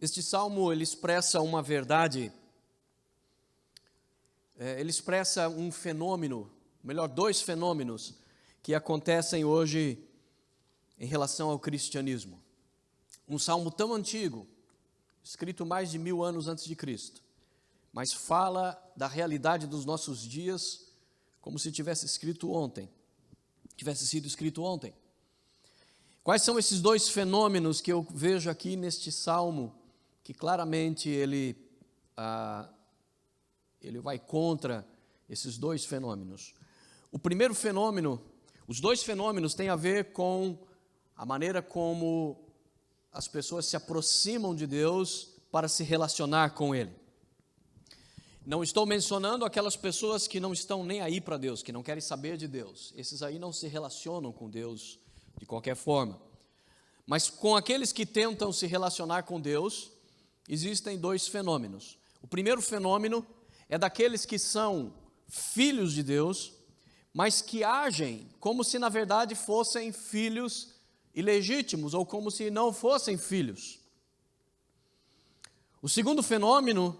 Este salmo, ele expressa uma verdade, ele expressa um fenômeno, melhor, dois fenômenos que acontecem hoje em relação ao cristianismo. Um salmo tão antigo, escrito mais de 1000 anos antes de Cristo, mas fala da realidade dos nossos dias como se tivesse sido escrito ontem. Quais são esses dois fenômenos que eu vejo aqui neste salmo, que claramente ele vai contra esses dois fenômenos? O primeiro fenômeno, os dois fenômenos têm a ver com a maneira como as pessoas se aproximam de Deus para se relacionar com Ele. Não estou mencionando aquelas pessoas que não estão nem aí para Deus, que não querem saber de Deus. Esses aí não se relacionam com Deus de qualquer forma. Mas com aqueles que tentam se relacionar com Deus, existem dois fenômenos. O primeiro fenômeno é daqueles que são filhos de Deus, mas que agem como se na verdade fossem filhos ilegítimos, ou como se não fossem filhos. O segundo fenômeno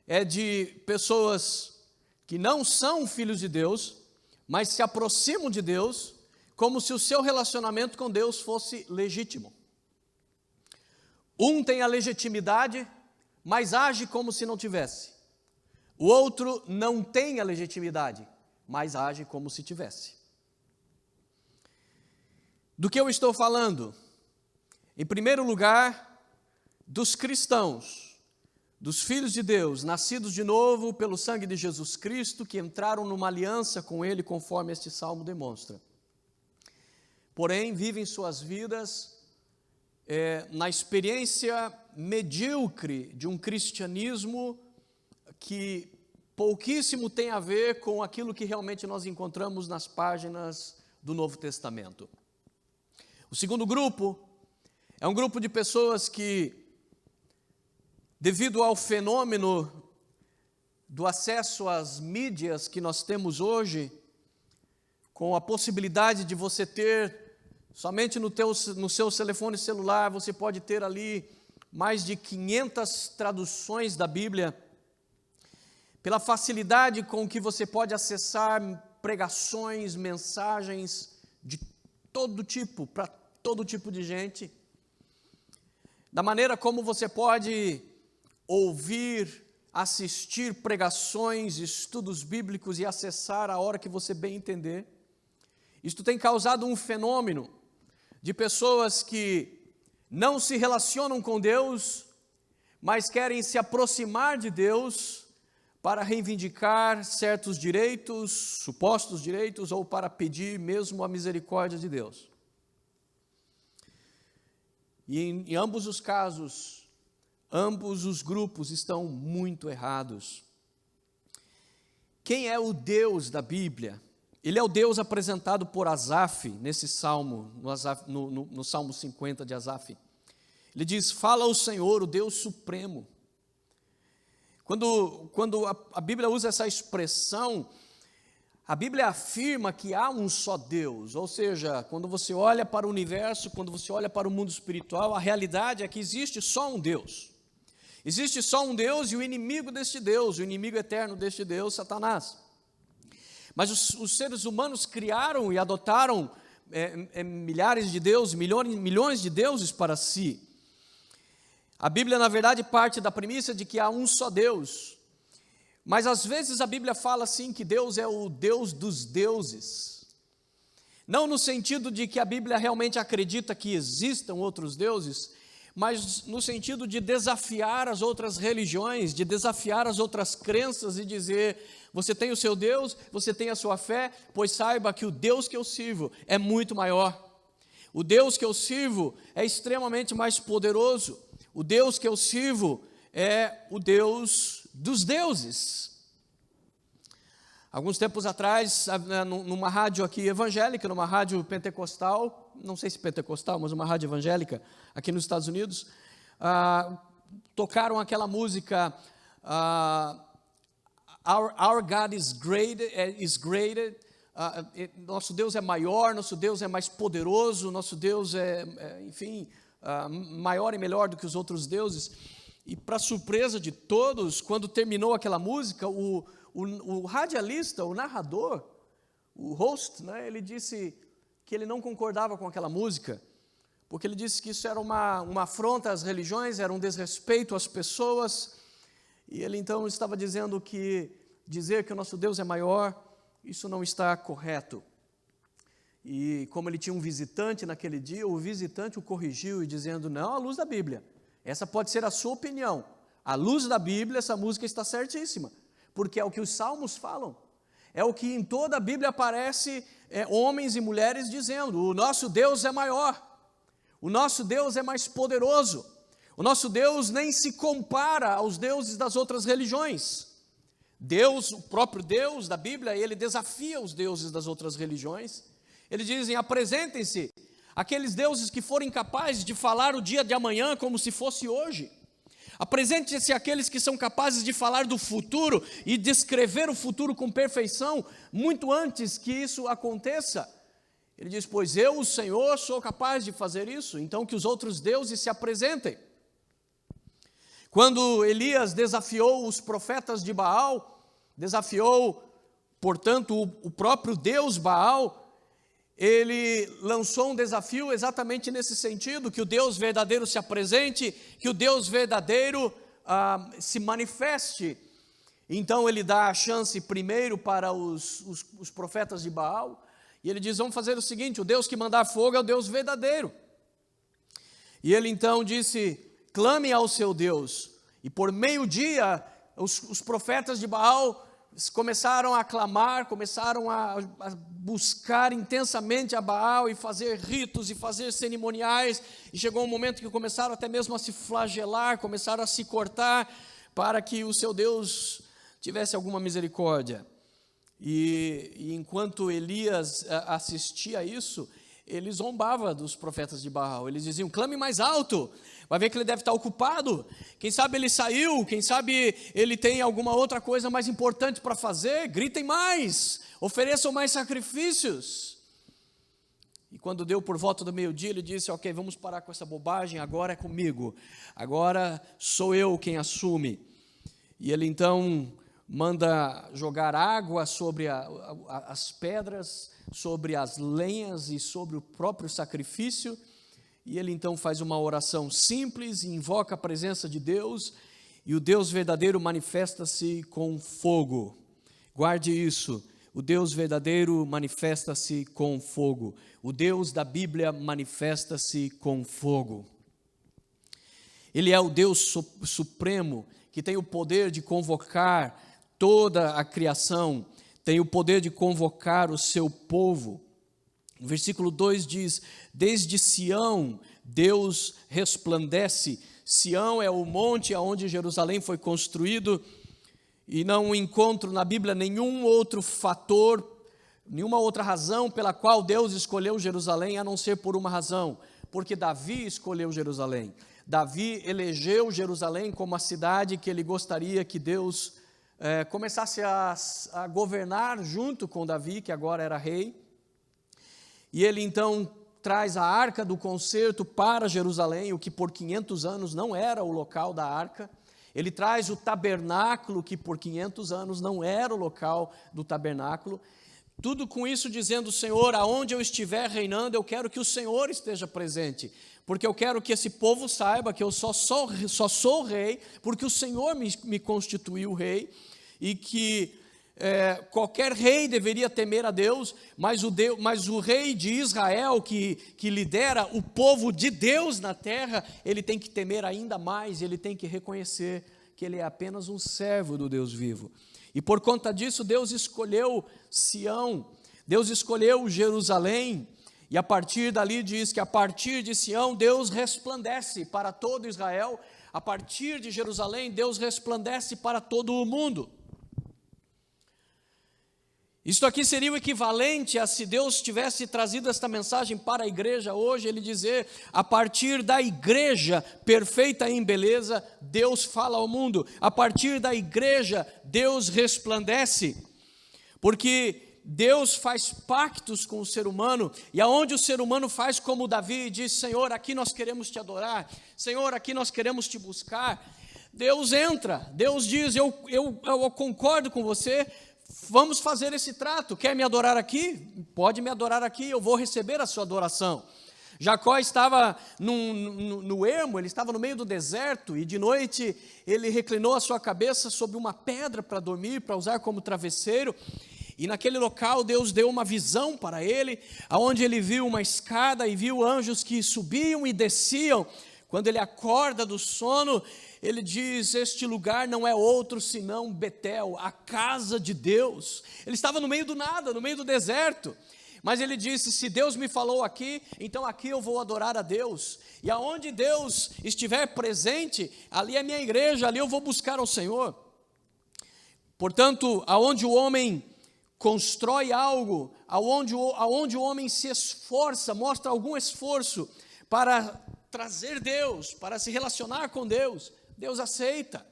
é de pessoas que não são filhos de Deus, mas se aproximam de Deus como se o seu relacionamento com Deus fosse legítimo. Um tem a legitimidade, mas age como se não tivesse. O outro não tem a legitimidade, mas age como se tivesse. Do que eu estou falando? Em primeiro lugar, dos cristãos, dos filhos de Deus, nascidos de novo pelo sangue de Jesus Cristo, que entraram numa aliança com Ele, conforme este salmo demonstra. Porém, vivem suas vidas na experiência medíocre de um cristianismo que pouquíssimo tem a ver com aquilo que realmente nós encontramos nas páginas do Novo Testamento. O segundo grupo é um grupo de pessoas que, devido ao fenômeno do acesso às mídias que nós temos hoje, com a possibilidade de você ter, somente no seu telefone celular, você pode ter ali mais de 500 traduções da Bíblia, pela facilidade com que você pode acessar pregações, mensagens de todo tipo, para todo tipo de gente, da maneira como você pode ouvir, assistir pregações, estudos bíblicos e acessar a hora que você bem entender. Isto tem causado um fenômeno de pessoas que não se relacionam com Deus, mas querem se aproximar de Deus para reivindicar certos direitos, supostos direitos, ou para pedir mesmo a misericórdia de Deus. E em ambos os casos, ambos os grupos estão muito errados. Quem é o Deus da Bíblia? Ele é o Deus apresentado por Asaf, nesse salmo, no Salmo 50 de Asaf. Ele diz: fala o Senhor, o Deus Supremo. Quando a Bíblia usa essa expressão, a Bíblia afirma que há um só Deus, ou seja, quando você olha para o universo, quando você olha para o mundo espiritual, a realidade é que existe só um Deus. Existe só um Deus e o inimigo deste Deus, o inimigo eterno deste Deus, Satanás. Mas os seres humanos criaram e adotaram milhares de deuses, milhões de deuses para si. A Bíblia, na verdade, parte da premissa de que há um só Deus. Mas às vezes a Bíblia fala assim que Deus é o Deus dos deuses. Não no sentido de que a Bíblia realmente acredita que existam outros deuses, mas no sentido de desafiar as outras religiões, de desafiar as outras crenças e dizer: você tem o seu Deus, você tem a sua fé, pois saiba que o Deus que eu sirvo é muito maior. O Deus que eu sirvo é extremamente mais poderoso. O Deus que eu sirvo é o Deus dos deuses. Alguns tempos atrás, numa rádio aqui evangélica, numa rádio pentecostal, não sei se pentecostal, mas uma rádio evangélica aqui nos Estados Unidos, tocaram aquela música Our God is greater, nosso Deus é maior, nosso Deus é mais poderoso, nosso Deus enfim, maior e melhor do que os outros deuses. E para surpresa de todos, quando terminou aquela música, o radialista, o narrador, o host, né, ele disse que ele não concordava com aquela música, porque ele disse que isso era uma afronta às religiões, era um desrespeito às pessoas, e ele então estava dizendo que dizer que o nosso Deus é maior, isso não está correto. E como ele tinha um visitante naquele dia, o visitante o corrigiu e dizendo, não, à luz da Bíblia, essa pode ser a sua opinião, à luz da Bíblia essa música está certíssima, porque é o que os salmos falam, é o que em toda a Bíblia aparece homens e mulheres dizendo, o nosso Deus é maior, o nosso Deus é mais poderoso, o nosso Deus nem se compara aos deuses das outras religiões. Deus, o próprio Deus da Bíblia, ele desafia os deuses das outras religiões. Eles dizem, apresentem-se aqueles deuses que forem capazes de falar o dia de amanhã como se fosse hoje. Apresentem-se aqueles que são capazes de falar do futuro e descrever o futuro com perfeição, muito antes que isso aconteça. Ele diz, pois eu, o Senhor, sou capaz de fazer isso, então que os outros deuses se apresentem. Quando Elias desafiou os profetas de Baal, desafiou, portanto, o próprio Deus Baal, ele lançou um desafio exatamente nesse sentido, que o Deus verdadeiro se apresente, que o Deus verdadeiro se manifeste. Então ele dá a chance primeiro para os profetas de Baal, e ele diz, vamos fazer o seguinte, o Deus que mandar fogo é o Deus verdadeiro. E ele então disse, clame ao seu Deus. E por meio-dia, os profetas de Baal começaram a clamar, começaram a buscar intensamente a Baal e fazer ritos e fazer cerimoniais, e chegou um momento que começaram até mesmo a se flagelar, começaram a se cortar, para que o seu Deus tivesse alguma misericórdia. E enquanto Elias assistia a isso, ele zombava dos profetas de Baal, eles diziam, clame mais alto, vai ver que ele deve estar ocupado, quem sabe ele saiu, quem sabe ele tem alguma outra coisa mais importante para fazer, gritem mais, ofereçam mais sacrifícios. E quando deu por volta do meio-dia, ele disse, ok, vamos parar com essa bobagem, agora é comigo, agora sou eu quem assume. E ele então manda jogar água sobre as pedras, sobre as lenhas e sobre o próprio sacrifício, e ele então faz uma oração simples e invoca a presença de Deus, e o Deus verdadeiro manifesta-se com fogo. Guarde isso, o Deus verdadeiro manifesta-se com fogo, o Deus da Bíblia manifesta-se com fogo. Ele é o Deus supremo, que tem o poder de convocar toda a criação, tem o poder de convocar o seu povo. O versículo 2 diz, desde Sião, Deus resplandece. Sião é o monte onde Jerusalém foi construído, e não encontro na Bíblia nenhum outro fator, nenhuma outra razão pela qual Deus escolheu Jerusalém, a não ser por uma razão, porque Davi escolheu Jerusalém. Davi elegeu Jerusalém como a cidade que ele gostaria que Deus começasse a governar junto com Davi, que agora era rei. E ele então traz a arca do concerto para Jerusalém, o que por 500 anos não era o local da arca. Ele traz o tabernáculo, que por 500 anos não era o local do tabernáculo. Tudo com isso dizendo, Senhor, aonde eu estiver reinando, eu quero que o Senhor esteja presente, porque eu quero que esse povo saiba que eu só sou rei, porque o Senhor me constituiu rei, e que qualquer rei deveria temer a Deus, mas o rei de Israel, que lidera o povo de Deus na terra, ele tem que temer ainda mais, ele tem que reconhecer que ele é apenas um servo do Deus vivo. E por conta disso, Deus escolheu Sião, Deus escolheu Jerusalém, e a partir dali diz que a partir de Sião, Deus resplandece para todo Israel, a partir de Jerusalém, Deus resplandece para todo o mundo. Isto aqui seria o equivalente a se Deus tivesse trazido esta mensagem para a igreja hoje, ele dizer, a partir da igreja perfeita em beleza, Deus fala ao mundo, a partir da igreja, Deus resplandece, porque Deus faz pactos com o ser humano, e aonde o ser humano faz como Davi e diz: Senhor, aqui nós queremos te adorar, Senhor, aqui nós queremos te buscar, Deus entra, Deus diz: eu concordo com você, vamos fazer esse trato, quer me adorar aqui? Pode me adorar aqui, eu vou receber a sua adoração. Jacó estava no ermo, ele estava no meio do deserto, e de noite ele reclinou a sua cabeça sobre uma pedra para dormir, para usar como travesseiro, e naquele local Deus deu uma visão para ele, onde ele viu uma escada e viu anjos que subiam e desciam. Quando ele acorda do sono, ele diz: este lugar não é outro senão Betel, a casa de Deus. Ele estava no meio do nada, no meio do deserto, mas ele disse: se Deus me falou aqui, então aqui eu vou adorar a Deus, e aonde Deus estiver presente, ali é minha igreja, ali eu vou buscar ao Senhor. Portanto, aonde o homem constrói algo, aonde o homem se esforça, mostra algum esforço para trazer Deus, para se relacionar com Deus, Deus aceita.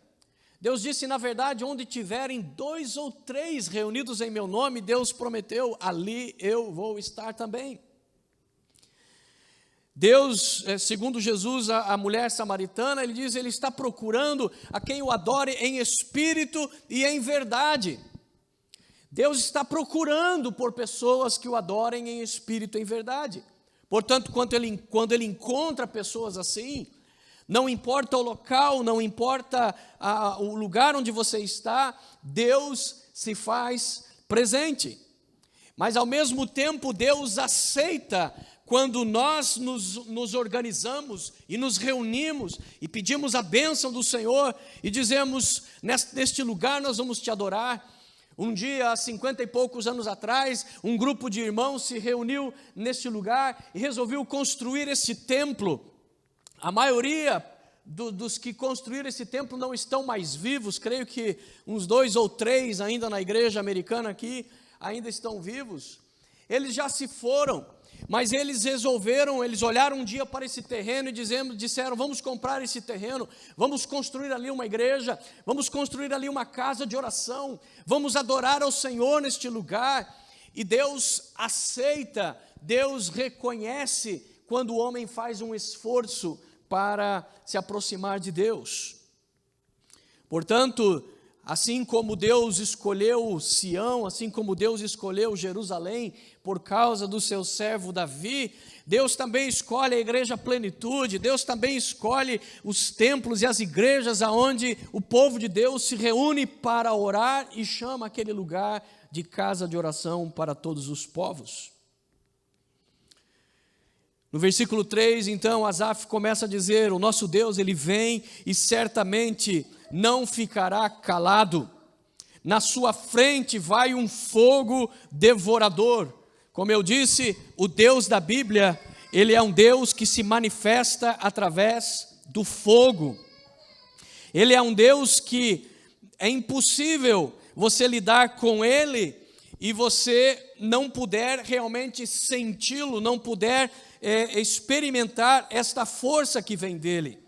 Deus disse, na verdade, onde tiverem 2 ou 3 reunidos em meu nome, Deus prometeu, ali eu vou estar também. Deus, segundo Jesus, a mulher samaritana, ele diz, ele está procurando a quem o adore em espírito e em verdade. Deus está procurando por pessoas que o adorem em espírito e em verdade. Portanto, quando ele encontra pessoas assim, não importa o local, não importa o lugar onde você está, Deus se faz presente. Mas ao mesmo tempo, Deus aceita quando nós nos organizamos e nos reunimos e pedimos a bênção do Senhor e dizemos, neste lugar nós vamos te adorar. Um dia, há 50 e poucos anos atrás, um grupo de irmãos se reuniu neste lugar e resolveu construir esse templo. A maioria dos que construíram esse templo não estão mais vivos, creio que uns 2 ou 3 ainda na igreja americana aqui, ainda estão vivos. Eles já se foram, mas eles olharam um dia para esse terreno e disseram, vamos comprar esse terreno, vamos construir ali uma igreja, vamos construir ali uma casa de oração, vamos adorar ao Senhor neste lugar. E Deus aceita, Deus reconhece quando o homem faz um esforço para se aproximar de Deus. Portanto, assim como Deus escolheu Sião, assim como Deus escolheu Jerusalém por causa do seu servo Davi, Deus também escolhe a igreja Plenitude, Deus também escolhe os templos e as igrejas aonde o povo de Deus se reúne para orar e chama aquele lugar de casa de oração para todos os povos. No versículo 3, então, Asaf começa a dizer, o nosso Deus, ele vem e certamente não ficará calado. Na sua frente vai um fogo devorador. Como eu disse, o Deus da Bíblia, ele é um Deus que se manifesta através do fogo. Ele é um Deus que é impossível você lidar com ele e você não puder realmente senti-lo, não puder experimentar esta força que vem dele.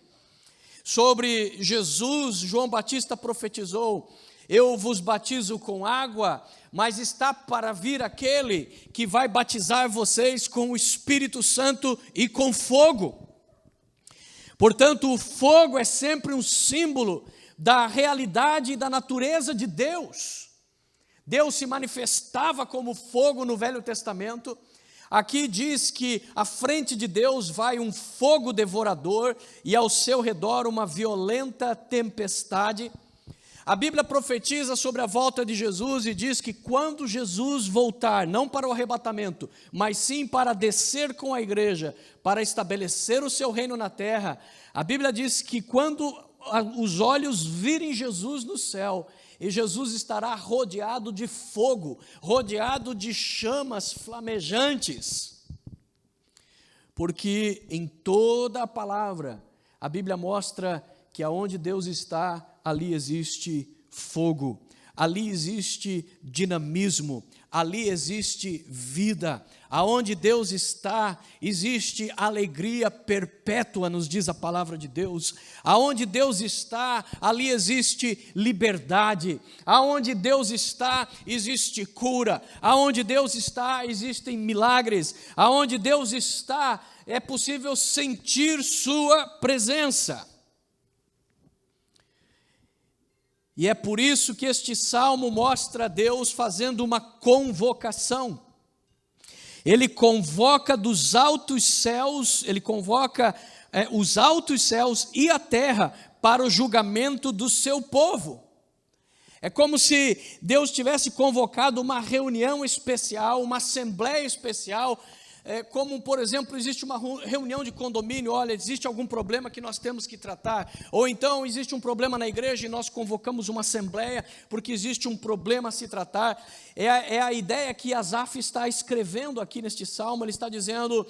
Sobre Jesus, João Batista profetizou, eu vos batizo com água, mas está para vir aquele que vai batizar vocês com o Espírito Santo e com fogo. Portanto, o fogo é sempre um símbolo da realidade e da natureza de Deus. Deus se manifestava como fogo no Velho Testamento. Aqui diz que à frente de Deus vai um fogo devorador e ao seu redor uma violenta tempestade. A Bíblia profetiza sobre a volta de Jesus e diz que quando Jesus voltar, não para o arrebatamento, mas sim para descer com a igreja, para estabelecer o seu reino na terra, a Bíblia diz que quando os olhos virem Jesus no céu, e Jesus estará rodeado de fogo, rodeado de chamas flamejantes, porque em toda a palavra, a Bíblia mostra que aonde Deus está, ali existe fogo. ali existe dinamismo, ali existe vida. Aonde Deus está, existe alegria perpétua, nos diz a palavra de Deus. Aonde Deus está, ali existe liberdade. Aonde Deus está, existe cura. Aonde Deus está, existem milagres. Aonde Deus está, é possível sentir sua presença. E é por isso que este salmo mostra Deus fazendo uma convocação. Ele convoca dos altos céus, ele convoca os altos céus e a terra para o julgamento do seu povo. É como se Deus tivesse convocado uma reunião especial, uma assembleia especial, como, por exemplo, existe uma reunião de condomínio, olha, existe algum problema que nós temos que tratar, ou então existe um problema na igreja e nós convocamos uma assembleia porque existe um problema a se tratar. É a ideia que Asaf está escrevendo aqui neste salmo. Ele está dizendo,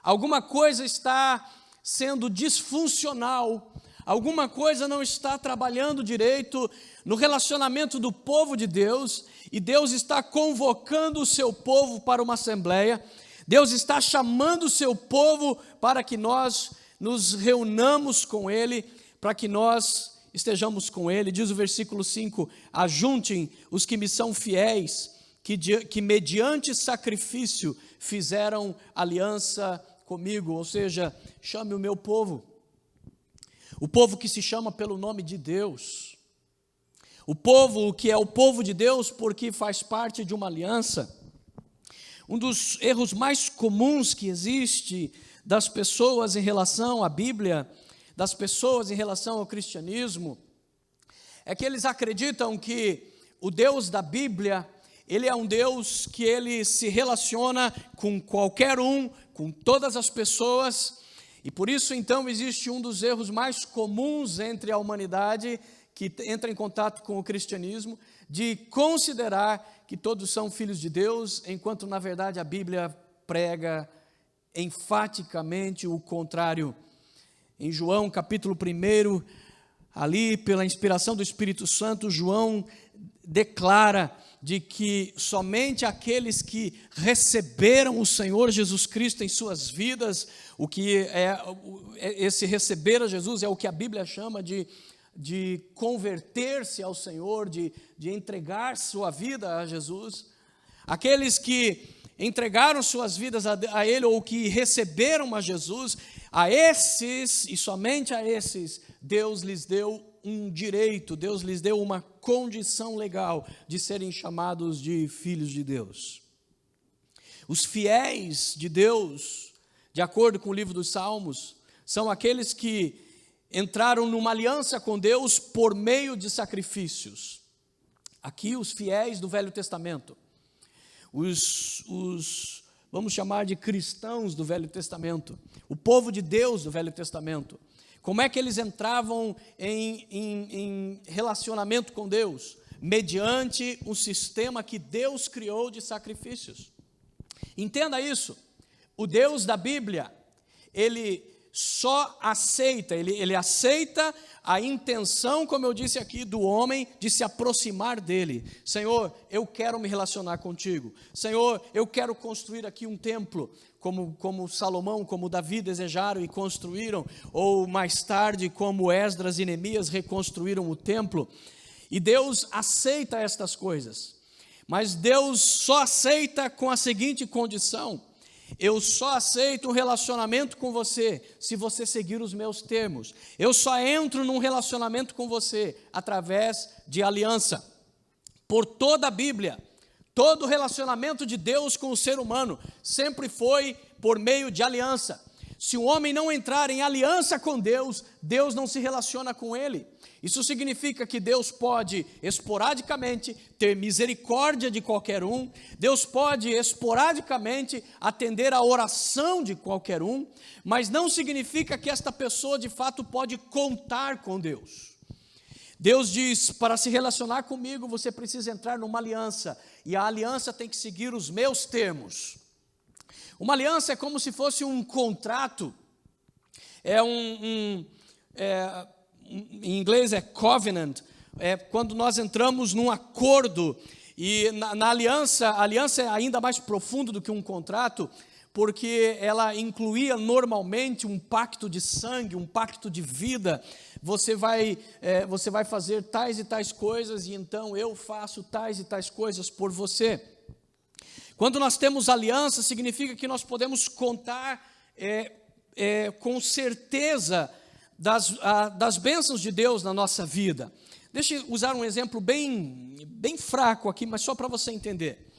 alguma coisa está sendo disfuncional, alguma coisa não está trabalhando direito no relacionamento do povo de Deus, e Deus está convocando o seu povo para uma assembleia. Deus está chamando o seu povo para que nós nos reunamos com Ele, para que nós estejamos com Ele. Diz o versículo 5, ajuntem os que me são fiéis, que mediante sacrifício fizeram aliança comigo, ou seja, chame o meu povo. O povo que se chama pelo nome de Deus. O povo que é o povo de Deus porque faz parte de uma aliança. Um dos erros mais comuns que existe das pessoas em relação à Bíblia, das pessoas em relação ao cristianismo, é que eles acreditam que o Deus da Bíblia, ele é um Deus que ele se relaciona com qualquer um, com todas as pessoas, e por isso então existe um dos erros mais comuns entre a humanidade que entra em contato com o cristianismo, de considerar que todos são filhos de Deus, enquanto na verdade a Bíblia prega enfaticamente o contrário. Em João capítulo 1, ali pela inspiração do Espírito Santo, João declara de que somente aqueles que receberam o Senhor Jesus Cristo em suas vidas, o que esse receber a Jesus é o que a Bíblia chama de converter-se ao Senhor, de entregar sua vida a Jesus. Aqueles que entregaram suas vidas a Ele, ou que receberam a Jesus, a esses, e somente a esses, Deus lhes deu um direito, Deus lhes deu uma condição legal de serem chamados de filhos de Deus. Os fiéis de Deus, de acordo com o livro dos Salmos, são aqueles que entraram numa aliança com Deus por meio de sacrifícios. Aqui os fiéis do Velho Testamento, vamos chamar de cristãos do Velho Testamento, o povo de Deus do Velho Testamento. Como é que eles entravam em relacionamento com Deus? Mediante um sistema que Deus criou de sacrifícios. Entenda isso, o Deus da Bíblia, ele só aceita, ele aceita a intenção, como eu disse aqui, do homem de se aproximar dele. Senhor, eu quero me relacionar contigo. Senhor, eu quero construir aqui um templo, como Salomão, como Davi desejaram e construíram, ou mais tarde, como Esdras e Neemias reconstruíram o templo. E Deus aceita estas coisas, mas Deus só aceita com a seguinte condição: eu só aceito um relacionamento com você se você seguir os meus termos. Eu só entro num relacionamento com você através de aliança. Por toda a Bíblia, todo relacionamento de Deus com o ser humano sempre foi por meio de aliança. Se o homem não entrar em aliança com Deus, Deus não se relaciona com ele. Isso significa que Deus pode esporadicamente ter misericórdia de qualquer um, Deus pode esporadicamente atender a oração de qualquer um, mas não significa que esta pessoa de fato pode contar com Deus. Deus diz, para se relacionar comigo você precisa entrar numa aliança, e a aliança tem que seguir os meus termos. Uma aliança é como se fosse um contrato, em inglês é covenant, quando nós entramos num acordo, e na aliança, a aliança é ainda mais profunda do que um contrato, porque ela incluía normalmente um pacto de sangue, um pacto de vida. Você vai fazer tais e tais coisas, e então eu faço tais e tais coisas por você. Quando nós temos aliança, significa que nós podemos contar com certeza das bênçãos de Deus na nossa vida. Deixa eu usar um exemplo bem fraco aqui, mas só para você entender.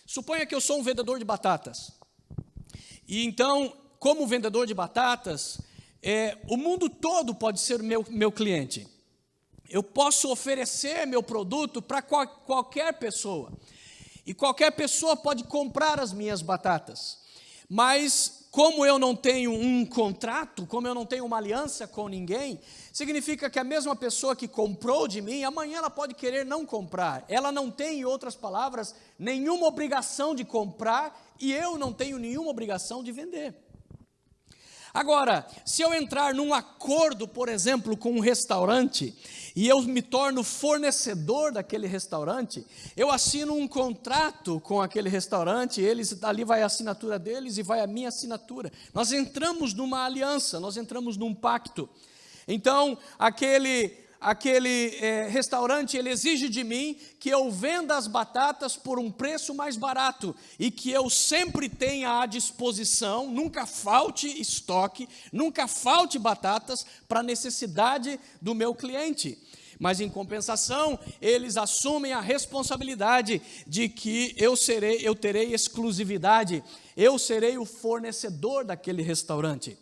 Suponha que eu sou um vendedor de batatas. E então, como vendedor de batatas, o mundo todo pode ser meu cliente. Eu posso oferecer meu produto para qualquer pessoa. E qualquer pessoa pode comprar as minhas batatas. Mas, como eu não tenho um contrato, como eu não tenho uma aliança com ninguém, significa que a mesma pessoa que comprou de mim, amanhã ela pode querer não comprar. Ela não tem, em outras palavras, nenhuma obrigação de comprar, e eu não tenho nenhuma obrigação de vender. Agora, se eu entrar num acordo, por exemplo, com um restaurante, e eu me torno fornecedor daquele restaurante, eu assino um contrato com aquele restaurante, ali vai a assinatura deles e vai a minha assinatura. Nós entramos numa aliança, nós entramos num pacto. Então, aquele restaurante, ele exige de mim que eu venda as batatas por um preço mais barato e que eu sempre tenha à disposição, nunca falte estoque, nunca falte batatas para a necessidade do meu cliente. Mas, em compensação, eles assumem a responsabilidade de que eu terei exclusividade, eu serei o fornecedor daquele restaurante.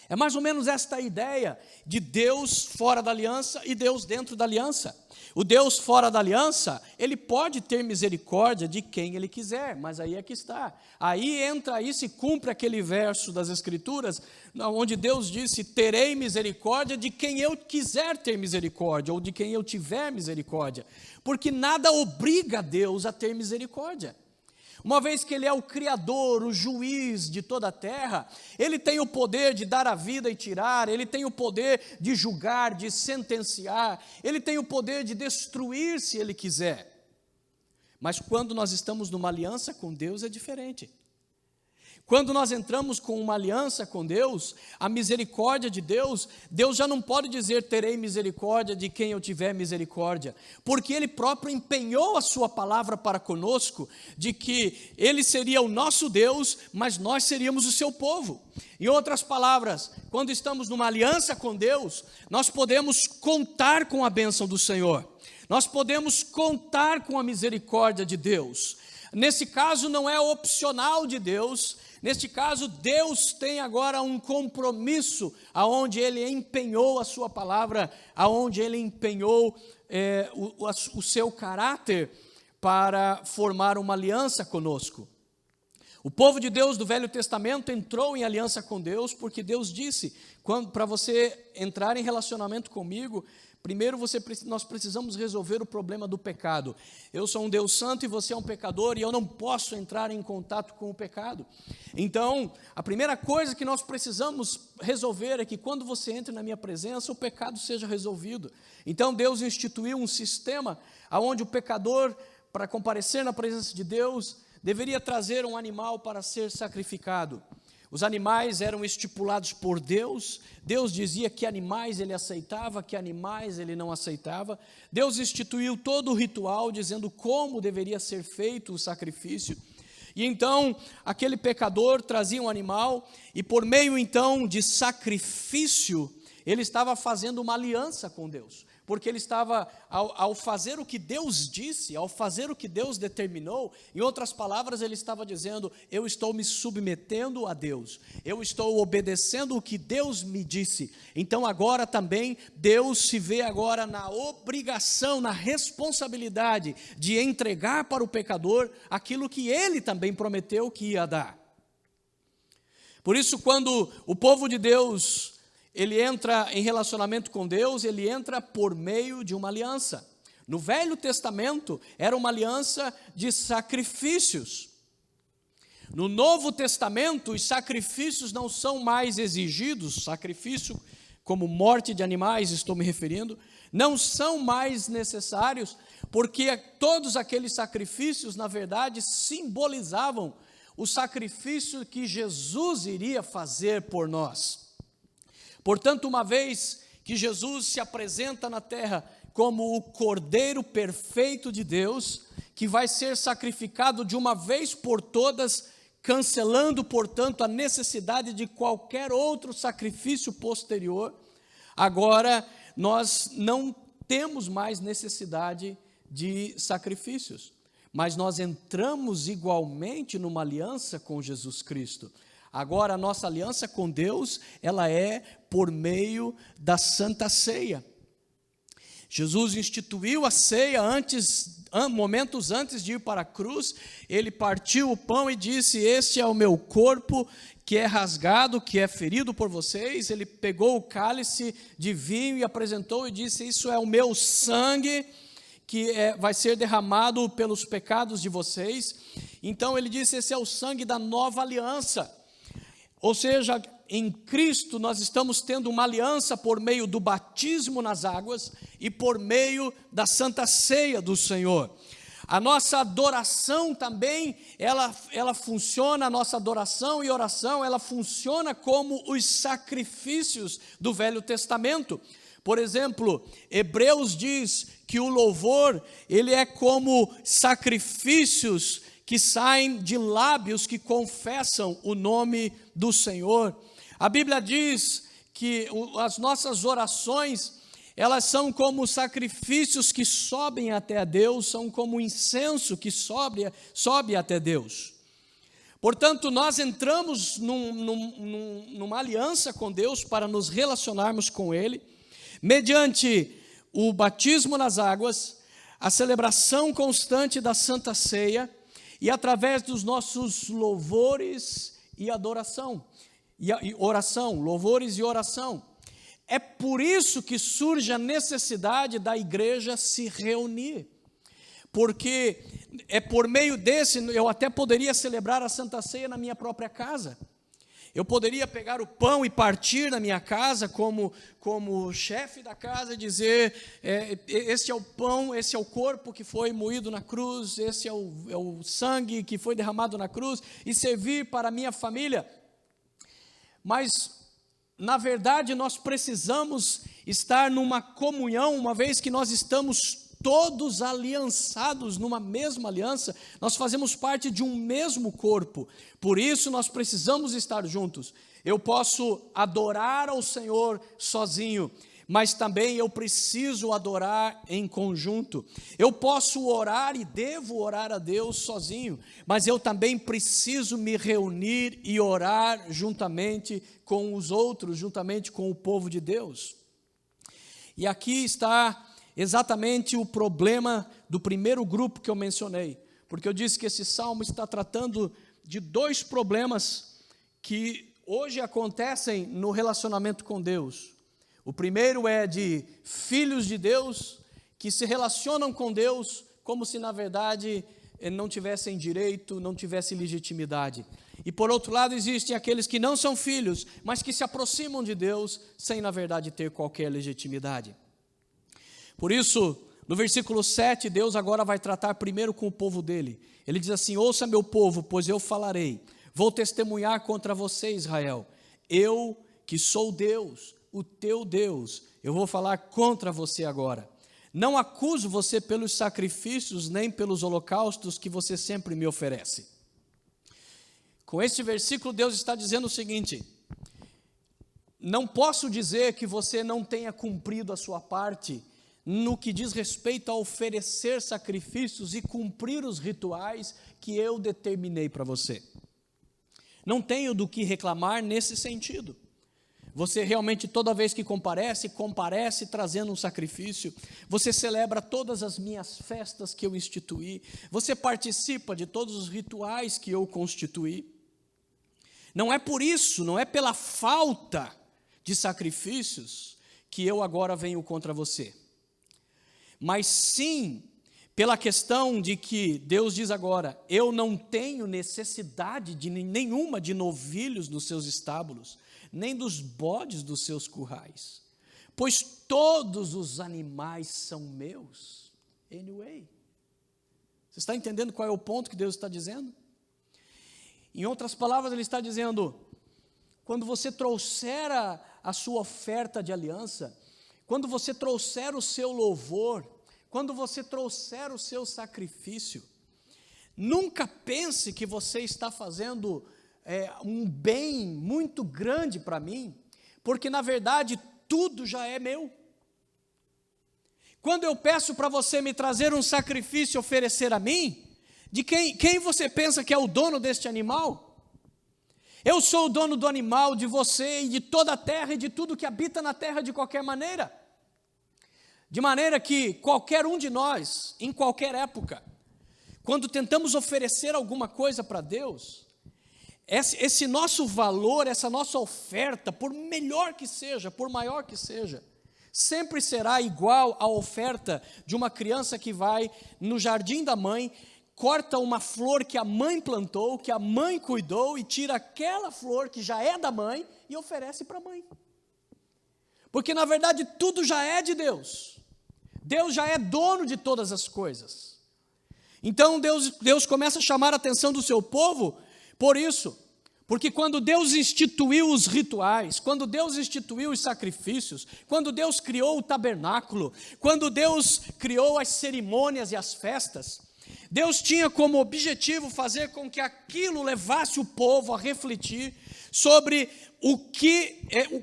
É mais ou menos esta a ideia de Deus fora da aliança e Deus dentro da aliança. O Deus fora da aliança, ele pode ter misericórdia de quem ele quiser, mas aí é que está. Aí se cumpre aquele verso das Escrituras, onde Deus disse: terei misericórdia de quem eu quiser ter misericórdia, ou de quem eu tiver misericórdia, porque nada obriga Deus a ter misericórdia. Uma vez que Ele é o Criador, o juiz de toda a terra, Ele tem o poder de dar a vida e tirar, Ele tem o poder de julgar, de sentenciar, Ele tem o poder de destruir se Ele quiser. Mas quando nós estamos numa aliança com Deus é diferente. Quando nós entramos com uma aliança com Deus, a misericórdia de Deus, Deus já não pode dizer: terei misericórdia de quem eu tiver misericórdia, porque Ele próprio empenhou a sua palavra para conosco, de que Ele seria o nosso Deus, mas nós seríamos o seu povo. Em outras palavras, quando estamos numa aliança com Deus, nós podemos contar com a bênção do Senhor, nós podemos contar com a misericórdia de Deus. Nesse caso não é opcional de Deus. Neste caso, Deus tem agora um compromisso, aonde Ele empenhou a sua palavra, aonde Ele empenhou o seu caráter para formar uma aliança conosco. O povo de Deus do Velho Testamento entrou em aliança com Deus, porque Deus disse: para você entrar em relacionamento comigo, primeiro nós precisamos resolver o problema do pecado. Eu sou um Deus santo e você é um pecador, e eu não posso entrar em contato com o pecado. Então, a primeira coisa que nós precisamos resolver é que quando você entra na minha presença, o pecado seja resolvido. Então, Deus instituiu um sistema onde o pecador, para comparecer na presença de Deus, deveria trazer um animal para ser sacrificado. Os animais eram estipulados por Deus. Deus dizia que animais Ele aceitava, que animais Ele não aceitava. Deus instituiu todo o ritual, dizendo como deveria ser feito o sacrifício. E então, aquele pecador trazia um animal, e por meio então de sacrifício, ele estava fazendo uma aliança com Deus. Porque ele estava, ao fazer o que Deus disse, ao fazer o que Deus determinou, em outras palavras, ele estava dizendo: eu estou me submetendo a Deus, eu estou obedecendo o que Deus me disse. Então agora também, Deus se vê agora na obrigação, na responsabilidade de entregar para o pecador aquilo que ele também prometeu que ia dar. Por isso, quando o povo de Deus ele entra em relacionamento com Deus, ele entra por meio de uma aliança. No Velho Testamento, era uma aliança de sacrifícios. No Novo Testamento, os sacrifícios não são mais exigidos, sacrifício como morte de animais, estou me referindo, não são mais necessários, porque todos aqueles sacrifícios, na verdade, simbolizavam o sacrifício que Jesus iria fazer por nós. Portanto, uma vez que Jesus se apresenta na terra como o Cordeiro perfeito de Deus, que vai ser sacrificado de uma vez por todas, cancelando, portanto, a necessidade de qualquer outro sacrifício posterior, agora nós não temos mais necessidade de sacrifícios, mas nós entramos igualmente numa aliança com Jesus Cristo. Agora a nossa aliança com Deus, ela é por meio da Santa Ceia. Jesus instituiu a ceia momentos antes de ir para a cruz. Ele partiu o pão e disse: este é o meu corpo que é rasgado, que é ferido por vocês. Ele pegou o cálice de vinho e apresentou e disse: isso é o meu sangue, que vai ser derramado pelos pecados de vocês. Então ele disse: esse é o sangue da nova aliança. Ou seja, em Cristo nós estamos tendo uma aliança por meio do batismo nas águas e por meio da Santa Ceia do Senhor. A nossa adoração também, ela funciona, a nossa adoração e oração, ela funciona como os sacrifícios do Velho Testamento. Por exemplo, Hebreus diz que o louvor, ele é como sacrifícios que saem de lábios que confessam o nome do Senhor. A Bíblia diz que as nossas orações, elas são como sacrifícios que sobem até a Deus, são como incenso que sobe até Deus. Portanto, nós entramos numa aliança com Deus para nos relacionarmos com Ele, mediante o batismo nas águas, a celebração constante da Santa Ceia, e através dos nossos louvores e adoração, e oração, louvores e oração. É por isso que surge a necessidade da igreja se reunir, porque é por meio desse, eu até poderia celebrar a Santa Ceia na minha própria casa. Eu poderia pegar o pão e partir na minha casa como chefe da casa e dizer: esse é o pão, esse é o corpo que foi moído na cruz, esse é o sangue que foi derramado na cruz, e servir para a minha família. Mas, na verdade, nós precisamos estar numa comunhão, uma vez que nós estamos todos aliançados numa mesma aliança, nós fazemos parte de um mesmo corpo, por isso nós precisamos estar juntos. Eu posso adorar ao Senhor sozinho, mas também eu preciso adorar em conjunto. Eu posso orar e devo orar a Deus sozinho, mas eu também preciso me reunir e orar juntamente com os outros, juntamente com o povo de Deus. E aqui está exatamente o problema do primeiro grupo que eu mencionei, porque eu disse que esse salmo está tratando de dois problemas que hoje acontecem no relacionamento com Deus. O primeiro é de filhos de Deus que se relacionam com Deus como se na verdade não tivessem direito, não tivessem legitimidade. E por outro lado existem aqueles que não são filhos, mas que se aproximam de Deus sem na verdade ter qualquer legitimidade. Por isso, no versículo 7, Deus agora vai tratar primeiro com o povo dele. Ele diz assim: ouça meu povo, pois eu falarei, vou testemunhar contra você, Israel. Eu que sou Deus, o teu Deus, eu vou falar contra você agora. Não acuso você pelos sacrifícios, nem pelos holocaustos que você sempre me oferece. Com este versículo, Deus está dizendo o seguinte: não posso dizer que você não tenha cumprido a sua parte no que diz respeito a oferecer sacrifícios e cumprir os rituais que eu determinei para você. Não tenho do que reclamar nesse sentido. Você realmente toda vez que comparece trazendo um sacrifício. Você celebra todas as minhas festas que eu instituí. Você participa de todos os rituais que eu constituí. Não é por isso, não é pela falta de sacrifícios que eu agora venho contra você. Mas sim, pela questão de que Deus diz agora: eu não tenho necessidade nenhuma de novilhos nos seus estábulos, nem dos bodes dos seus currais, pois todos os animais são meus. Anyway. Você está entendendo qual é o ponto que Deus está dizendo? Em outras palavras, Ele está dizendo, quando você trouxer a sua oferta de aliança, quando você trouxer o seu louvor, quando você trouxer o seu sacrifício, nunca pense que você está fazendo um bem muito grande para mim, porque na verdade tudo já é meu. Quando eu peço para você me trazer um sacrifício e oferecer a mim, de quem você pensa que é o dono deste animal? Eu sou o dono do animal, de você e de toda a terra e de tudo que habita na terra de qualquer maneira. De maneira que qualquer um de nós, em qualquer época, quando tentamos oferecer alguma coisa para Deus, esse nosso valor, essa nossa oferta, por melhor que seja, por maior que seja, sempre será igual à oferta de uma criança que vai no jardim da mãe, corta uma flor que a mãe plantou, que a mãe cuidou, e tira aquela flor que já é da mãe e oferece para a mãe. Porque na verdade tudo já é de Deus. Deus já é dono de todas as coisas. Então Deus começa a chamar a atenção do seu povo por isso. Porque quando Deus instituiu os rituais, quando Deus instituiu os sacrifícios, quando Deus criou o tabernáculo, quando Deus criou as cerimônias e as festas, Deus tinha como objetivo fazer com que aquilo levasse o povo a refletir sobre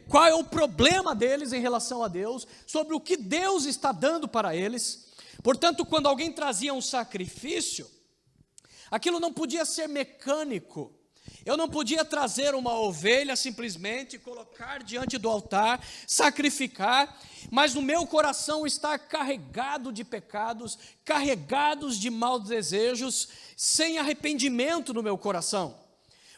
qual é o problema deles em relação a Deus, sobre o que Deus está dando para eles. Portanto, quando alguém trazia um sacrifício, aquilo não podia ser mecânico. Eu não podia trazer uma ovelha simplesmente, colocar diante do altar, sacrificar, mas no meu coração estar carregado de pecados, carregados de maus desejos, sem arrependimento no meu coração.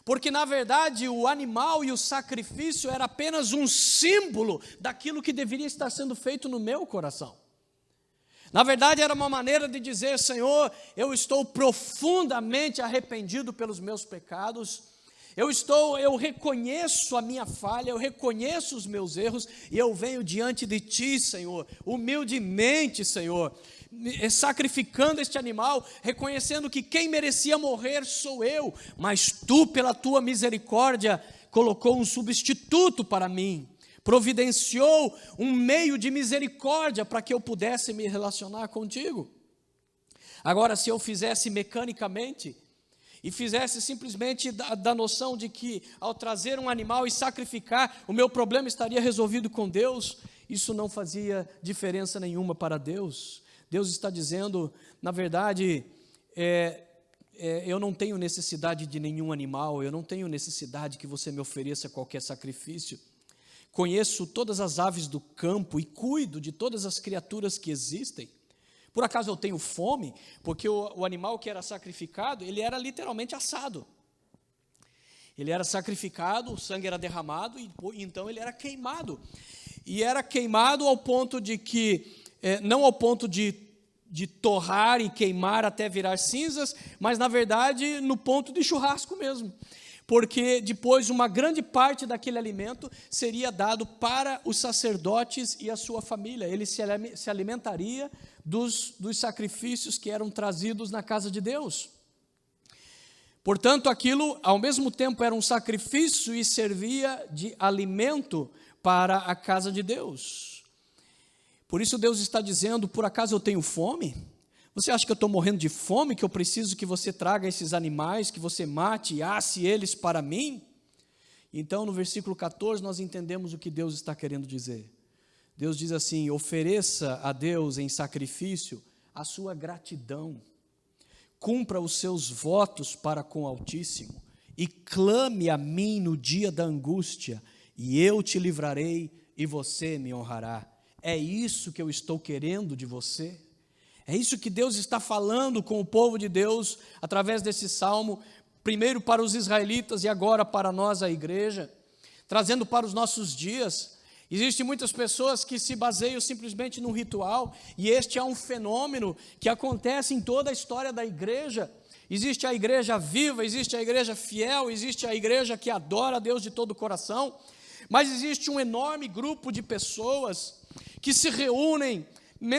Porque na verdade o animal e o sacrifício era apenas um símbolo daquilo que deveria estar sendo feito no meu coração. Na verdade era uma maneira de dizer, Senhor, eu estou profundamente arrependido pelos meus pecados, eu reconheço a minha falha, eu reconheço os meus erros, e eu venho diante de Ti, Senhor, humildemente, Senhor, sacrificando este animal, reconhecendo que quem merecia morrer sou eu, mas Tu, pela Tua misericórdia, colocou um substituto para mim, providenciou um meio de misericórdia para que eu pudesse me relacionar contigo. Agora, se eu fizesse mecanicamente, e fizesse simplesmente da noção de que ao trazer um animal e sacrificar, o meu problema estaria resolvido com Deus, isso não fazia diferença nenhuma para Deus. Deus está dizendo, na verdade, eu não tenho necessidade de nenhum animal, eu não tenho necessidade que você me ofereça qualquer sacrifício. Conheço todas as aves do campo e cuido de todas as criaturas que existem. Por acaso eu tenho fome? Porque o animal que era sacrificado, ele era literalmente assado. Ele era sacrificado, o sangue era derramado, e então ele era queimado. E era queimado ao ponto de que, não ao ponto de torrar e queimar até virar cinzas, mas na verdade no ponto de churrasco mesmo. Porque depois uma grande parte daquele alimento seria dado para os sacerdotes e a sua família. Ele se alimentaria dos sacrifícios que eram trazidos na casa de Deus. Portanto, aquilo ao mesmo tempo era um sacrifício e servia de alimento para a casa de Deus. Por isso Deus está dizendo, por acaso eu tenho fome? Você acha que eu estou morrendo de fome, que eu preciso que você traga esses animais, que você mate e asse eles para mim? Então, no versículo 14, nós entendemos o que Deus está querendo dizer. Deus diz assim, ofereça a Deus em sacrifício a sua gratidão, cumpra os seus votos para com o Altíssimo, e clame a mim no dia da angústia, e eu te livrarei e você me honrará. É isso que eu estou querendo de você? É isso que Deus está falando com o povo de Deus, através desse salmo, primeiro para os israelitas e agora para nós, a igreja, trazendo para os nossos dias. Existem muitas pessoas que se baseiam simplesmente num ritual, e este é um fenômeno que acontece em toda a história da igreja. Existe a igreja viva, existe a igreja fiel, existe a igreja que adora a Deus de todo o coração, mas existe um enorme grupo de pessoas que se reúnem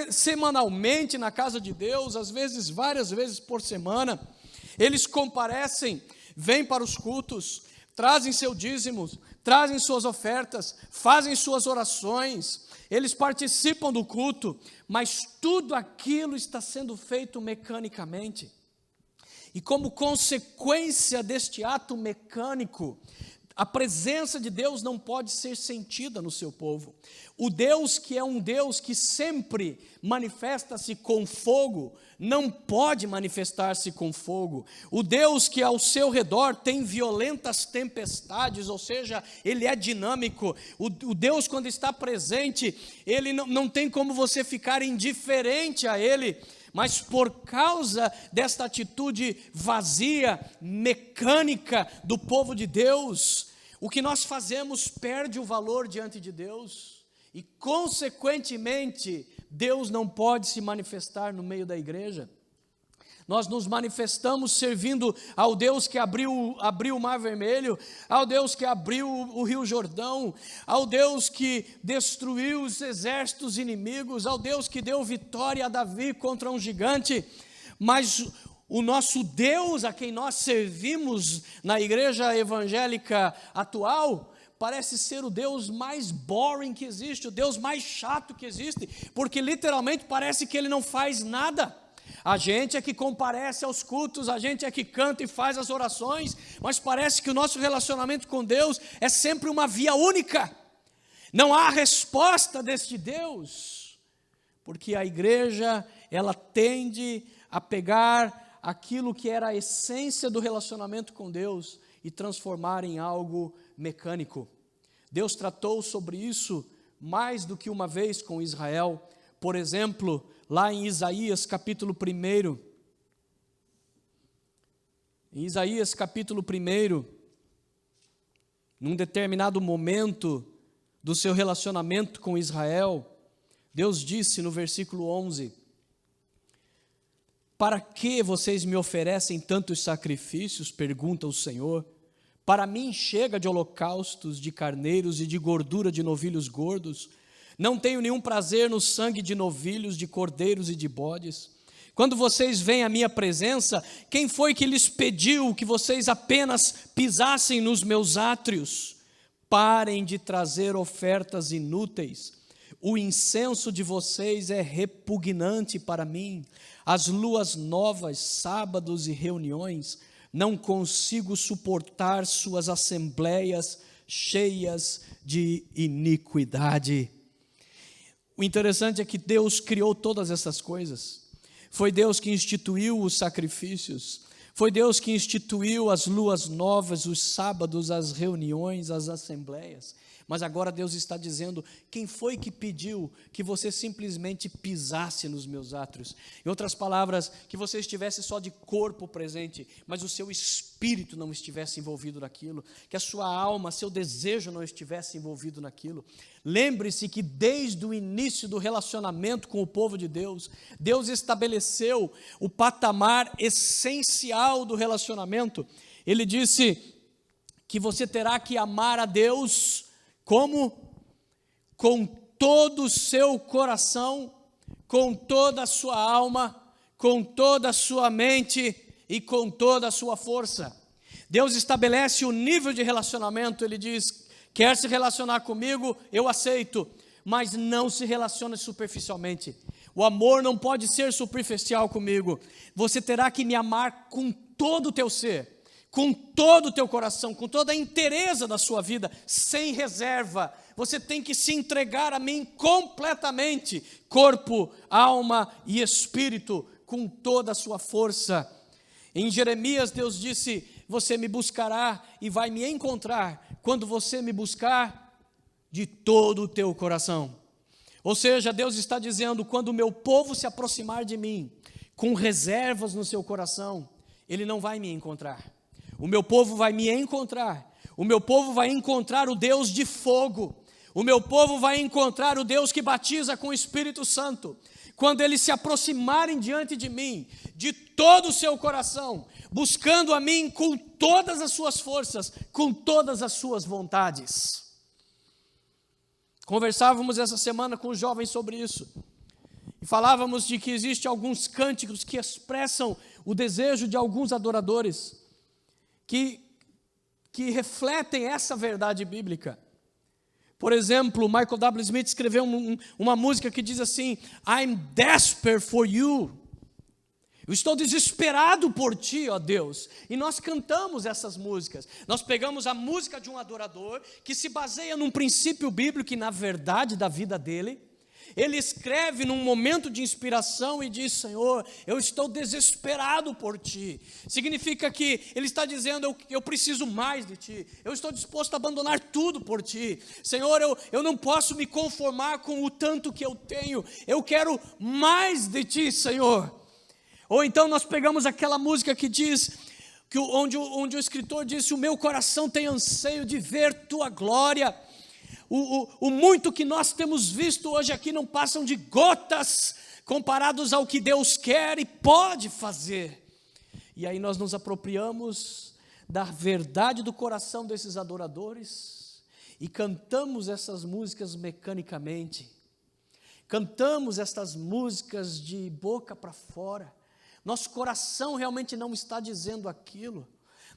semanalmente na casa de Deus, às vezes várias vezes por semana. Eles comparecem, vêm para os cultos, trazem seu dízimo, trazem suas ofertas, fazem suas orações, eles participam do culto, mas tudo aquilo está sendo feito mecanicamente. E como consequência deste ato mecânico, a presença de Deus não pode ser sentida no seu povo. O Deus que é um Deus que sempre manifesta-se com fogo, não pode manifestar-se com fogo. O Deus que ao seu redor tem violentas tempestades, ou seja, Ele é dinâmico. O Deus, quando está presente, Ele não tem como você ficar indiferente a Ele. Mas por causa desta atitude vazia, mecânica do povo de Deus, o que nós fazemos perde o valor diante de Deus e, consequentemente, Deus não pode se manifestar no meio da igreja. Nós nos manifestamos servindo ao Deus que abriu o Mar Vermelho, ao Deus que abriu o Rio Jordão, ao Deus que destruiu os exércitos inimigos, ao Deus que deu vitória a Davi contra um gigante. Mas o nosso Deus, a quem nós servimos na igreja evangélica atual, parece ser o Deus mais boring que existe, o Deus mais chato que existe, porque literalmente parece que Ele não faz nada. A gente é que comparece aos cultos, a gente é que canta e faz as orações, mas parece que o nosso relacionamento com Deus é sempre uma via única. Não há resposta deste Deus, porque a igreja, ela tende a pegar aquilo que era a essência do relacionamento com Deus e transformar em algo mecânico. Deus tratou sobre isso mais do que uma vez com Israel. Por exemplo, lá em Isaías capítulo 1, num determinado momento do seu relacionamento com Israel, Deus disse no versículo 11: para que vocês me oferecem tantos sacrifícios? Pergunta o Senhor. Para mim chega de holocaustos, de carneiros e de gordura de novilhos gordos. Não tenho nenhum prazer no sangue de novilhos, de cordeiros e de bodes. Quando vocês vêm à minha presença, quem foi que lhes pediu que vocês apenas pisassem nos meus átrios? Parem de trazer ofertas inúteis. O incenso de vocês é repugnante para mim. As luas novas, sábados e reuniões, não consigo suportar suas assembleias cheias de iniquidade. O interessante é que Deus criou todas essas coisas. Foi Deus que instituiu os sacrifícios. Foi Deus que instituiu as luas novas, os sábados, as reuniões, as assembleias. Mas agora Deus está dizendo: quem foi que pediu que você simplesmente pisasse nos meus átrios? Em outras palavras, que você estivesse só de corpo presente, mas o seu espírito não estivesse envolvido naquilo, que a sua alma, seu desejo não estivesse envolvido naquilo. Lembre-se que desde o início do relacionamento com o povo de Deus, Deus estabeleceu o patamar essencial do relacionamento. Ele disse que você terá que amar a Deus como? Com todo o seu coração, com toda a sua alma, com toda a sua mente e com toda a sua força. Deus estabelece o nível de relacionamento. Ele diz: quer se relacionar comigo, eu aceito, mas não se relacione superficialmente. O amor não pode ser superficial comigo. Você terá que me amar com todo o teu ser, com todo o teu coração, com toda a inteireza da sua vida, sem reserva. Você tem que se entregar a mim completamente, corpo, alma e espírito, com toda a sua força. Em Jeremias, Deus disse: você me buscará e vai me encontrar quando você me buscar de todo o teu coração. Ou seja, Deus está dizendo: quando o meu povo se aproximar de mim, com reservas no seu coração, ele não vai me encontrar. O meu povo vai me encontrar. O meu povo vai encontrar o Deus de fogo. O meu povo vai encontrar o Deus que batiza com o Espírito Santo. Quando eles se aproximarem diante de mim, de todo o seu coração, buscando a mim com todas as suas forças, com todas as suas vontades. Conversávamos essa semana com os jovens sobre isso. E falávamos de que existem alguns cânticos que expressam o desejo de alguns adoradores, que refletem essa verdade bíblica. Por exemplo, Michael W. Smith escreveu uma música que diz assim: I'm desperate for you. Eu estou desesperado por ti, ó Deus. E nós cantamos essas músicas. Nós pegamos a música de um adorador que se baseia num princípio bíblico que, na verdade da vida dele, ele escreve num momento de inspiração e diz: Senhor, eu estou desesperado por ti. Significa que ele está dizendo: eu preciso mais de ti. Eu estou disposto a abandonar tudo por ti. Senhor, eu não posso me conformar com o tanto que eu tenho. Eu quero mais de ti, Senhor. Ou então nós pegamos aquela música que diz, onde o escritor disse: o meu coração tem anseio de ver tua glória. O muito que nós temos visto hoje aqui não passam de gotas comparados ao que Deus quer e pode fazer. E aí nós nos apropriamos da verdade do coração desses adoradores e cantamos essas músicas mecanicamente. Cantamos essas músicas de boca para fora. Nosso coração realmente não está dizendo aquilo.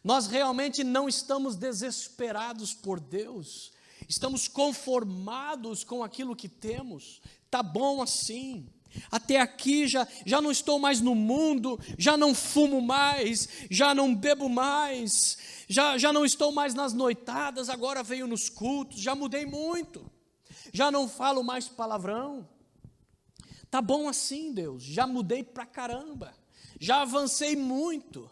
Nós realmente não estamos desesperados por Deus. Estamos conformados com aquilo que temos. Tá bom assim. Até aqui já não estou mais no mundo, já não fumo mais, já não bebo mais, já não estou mais nas noitadas, agora venho nos cultos, já mudei muito. Já não falo mais palavrão. Tá bom assim, Deus, já mudei pra caramba. Já avancei muito,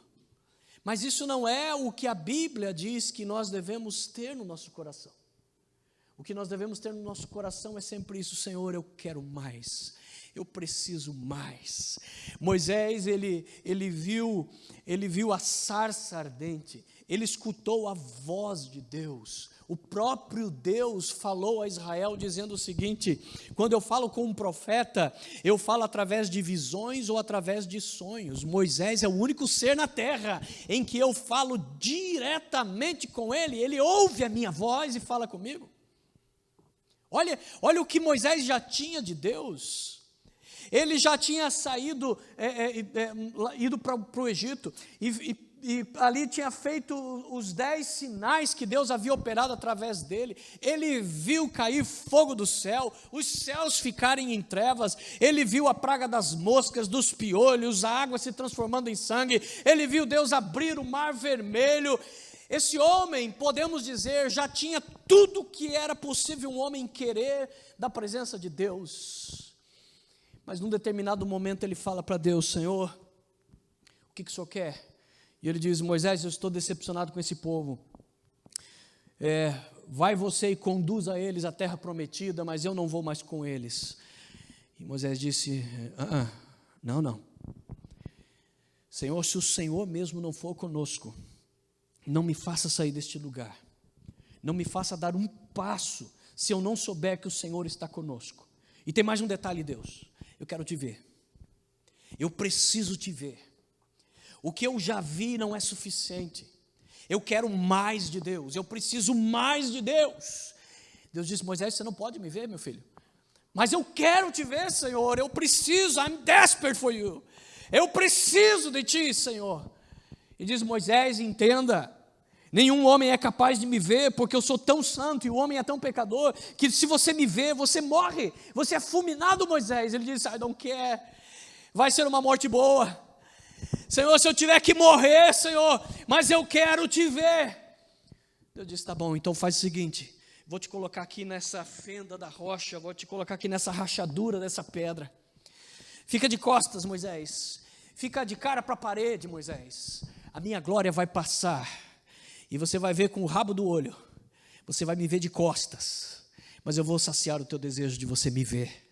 mas isso não é o que a Bíblia diz que nós devemos ter no nosso coração. O que nós devemos ter no nosso coração é sempre isso: Senhor, eu quero mais, eu preciso mais. Moisés, ele viu a sarça ardente, ele escutou a voz de Deus. O próprio Deus falou a Israel dizendo o seguinte: quando eu falo com um profeta, eu falo através de visões ou através de sonhos. Moisés é o único ser na terra em que eu falo diretamente com ele. Ele ouve a minha voz e fala comigo. Olha o que Moisés já tinha de Deus. Ele já tinha saído, ido para o Egito, e ali tinha feito os 10 sinais que Deus havia operado através dele. Ele viu cair fogo do céu, os céus ficarem em trevas. Ele viu a praga das moscas, dos piolhos, a água se transformando em sangue. Ele viu Deus abrir o mar vermelho. Esse homem, podemos dizer, já tinha tudo que era possível um homem querer da presença de Deus. Mas num determinado momento ele fala para Deus: Senhor, o que o Senhor quer? E ele diz: Moisés, eu estou decepcionado com esse povo. Vai você e conduza eles à terra prometida, mas eu não vou mais com eles. E Moisés disse: não. Senhor, se o Senhor mesmo não for conosco, não me faça sair deste lugar. Não me faça dar um passo se eu não souber que o Senhor está conosco. E tem mais um detalhe, Deus. Eu quero te ver. Eu preciso te ver. O que eu já vi não é suficiente. Eu quero mais de Deus. Eu preciso mais de Deus. Deus disse: Moisés, você não pode me ver, meu filho. Mas eu quero te ver, Senhor. Eu preciso. I'm desperate for you. Eu preciso de ti, Senhor. E diz Moisés: entenda. Nenhum homem é capaz de me ver, porque eu sou tão santo e o homem é tão pecador, que se você me ver, você morre. Você é fulminado, Moisés. Ele disse: I don't care. Vai ser uma morte boa. Senhor, se eu tiver que morrer, Senhor, mas eu quero te ver. Deus disse: tá bom, então faz o seguinte: vou te colocar aqui nessa fenda da rocha, vou te colocar aqui nessa rachadura dessa pedra. Fica de costas, Moisés. Fica de cara para a parede, Moisés. A minha glória vai passar. E você vai ver com o rabo do olho. Você vai me ver de costas. Mas eu vou saciar o teu desejo de você me ver.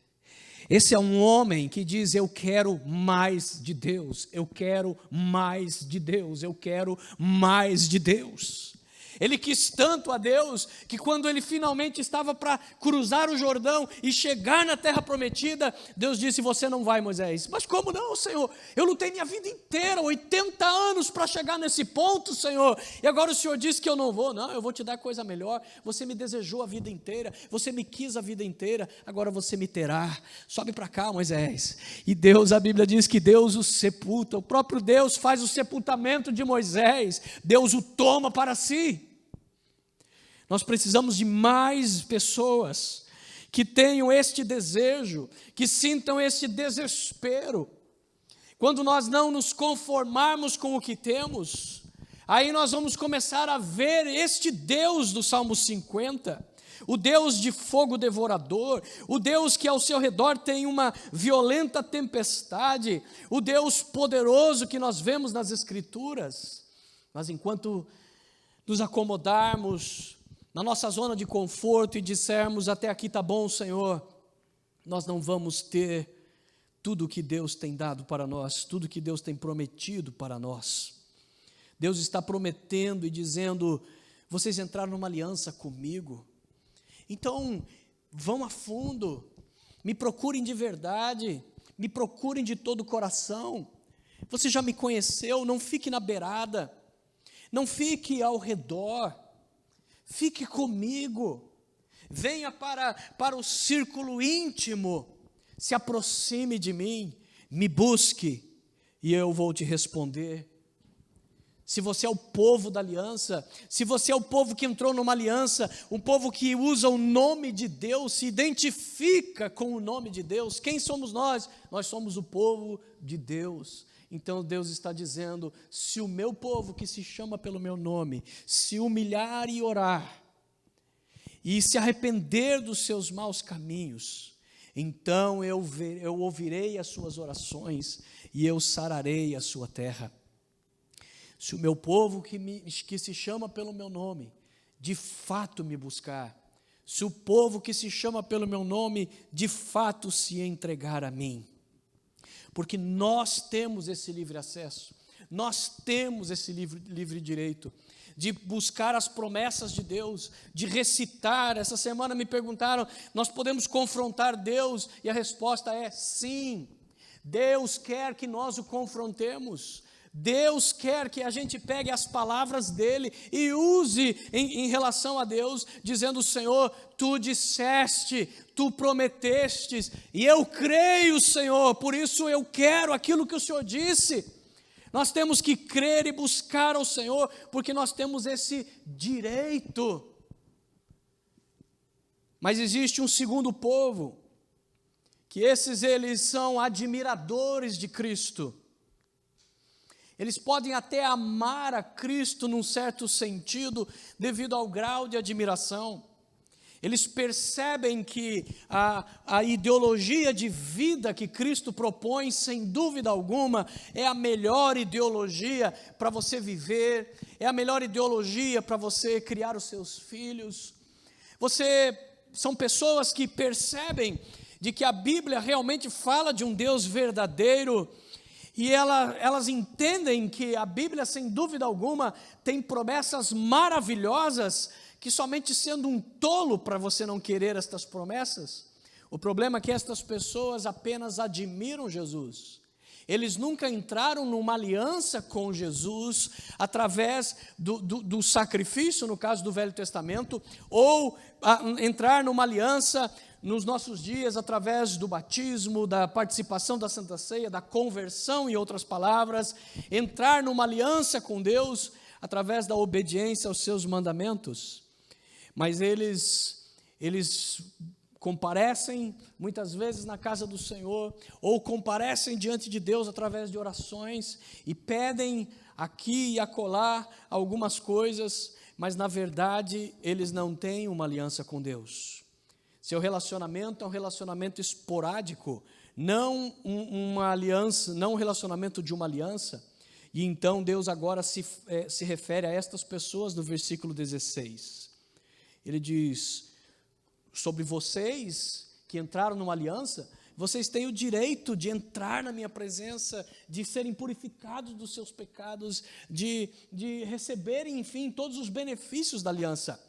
Esse é um homem que diz: eu quero mais de Deus. Eu quero mais de Deus. Eu quero mais de Deus. Ele quis tanto a Deus, que quando ele finalmente estava para cruzar o Jordão e chegar na terra prometida, Deus disse: você não vai, Moisés. Mas como não, Senhor? Eu lutei minha vida inteira, 80 anos para chegar nesse ponto, Senhor, e agora o Senhor disse que eu não vou. Não, eu vou te dar coisa melhor. Você me desejou a vida inteira, você me quis a vida inteira, agora você me terá. Sobe para cá, Moisés. E Deus, a Bíblia diz que Deus o sepulta, o próprio Deus faz o sepultamento de Moisés, Deus o toma para si. Nós precisamos de mais pessoas que tenham este desejo, que sintam este desespero. Quando nós não nos conformarmos com o que temos, aí nós vamos começar a ver este Deus do Salmo 50, o Deus de fogo devorador, o Deus que ao seu redor tem uma violenta tempestade, o Deus poderoso que nós vemos nas Escrituras. Mas enquanto nos acomodarmos na nossa zona de conforto e dissermos: até aqui está bom, Senhor, nós não vamos ter tudo o que Deus tem dado para nós, tudo o que Deus tem prometido para nós. Deus está prometendo e dizendo: vocês entraram numa aliança comigo, então vão a fundo, me procurem de verdade, me procurem de todo o coração. Você já me conheceu, não fique na beirada, não fique ao redor, fique comigo, venha para o círculo íntimo, se aproxime de mim, me busque e eu vou te responder. Se você é o povo da aliança, se você é o povo que entrou numa aliança, um povo que usa o nome de Deus, se identifica com o nome de Deus, quem somos nós? Nós somos o povo de Deus. Então Deus está dizendo: se o meu povo que se chama pelo meu nome, se humilhar e orar, e se arrepender dos seus maus caminhos, então eu ouvirei as suas orações e eu sararei a sua terra. Se o meu povo que se chama pelo meu nome, de fato me buscar, se o povo que se chama pelo meu nome, de fato se entregar a mim, porque nós temos esse livre acesso, nós temos esse livre direito de buscar as promessas de Deus, de recitar. Essa semana me perguntaram: nós podemos confrontar Deus? E a resposta é sim. Deus quer que nós o confrontemos. Deus quer que a gente pegue as palavras dele e use em relação a Deus, dizendo: Senhor, tu disseste, tu prometestes, e eu creio, Senhor, por isso eu quero aquilo que o Senhor disse. Nós temos que crer e buscar ao Senhor, porque nós temos esse direito. Mas existe um segundo povo, que eles são admiradores de Cristo. Eles podem até amar a Cristo num certo sentido, devido ao grau de admiração. Eles percebem que a ideologia de vida que Cristo propõe, sem dúvida alguma, é a melhor ideologia para você viver, é a melhor ideologia para você criar os seus filhos. São pessoas que percebem de que a Bíblia realmente fala de um Deus verdadeiro, e elas entendem que a Bíblia, sem dúvida alguma, tem promessas maravilhosas, que somente sendo um tolo para você não querer estas promessas. O problema é que estas pessoas apenas admiram Jesus. Eles nunca entraram numa aliança com Jesus através do sacrifício, no caso do Velho Testamento, ou entrar numa aliança nos nossos dias através do batismo, da participação da Santa Ceia, da conversão, em outras palavras, entrar numa aliança com Deus através da obediência aos seus mandamentos. Mas eles comparecem muitas vezes na casa do Senhor, ou comparecem diante de Deus através de orações, e pedem aqui e acolá algumas coisas, mas na verdade eles não têm uma aliança com Deus. Seu relacionamento é um relacionamento esporádico, não uma aliança, não um relacionamento de uma aliança. E então Deus agora se refere a estas pessoas no versículo 16. Ele diz: sobre vocês que entraram numa aliança, vocês têm o direito de entrar na minha presença, de serem purificados dos seus pecados, de receberem, enfim, todos os benefícios da aliança.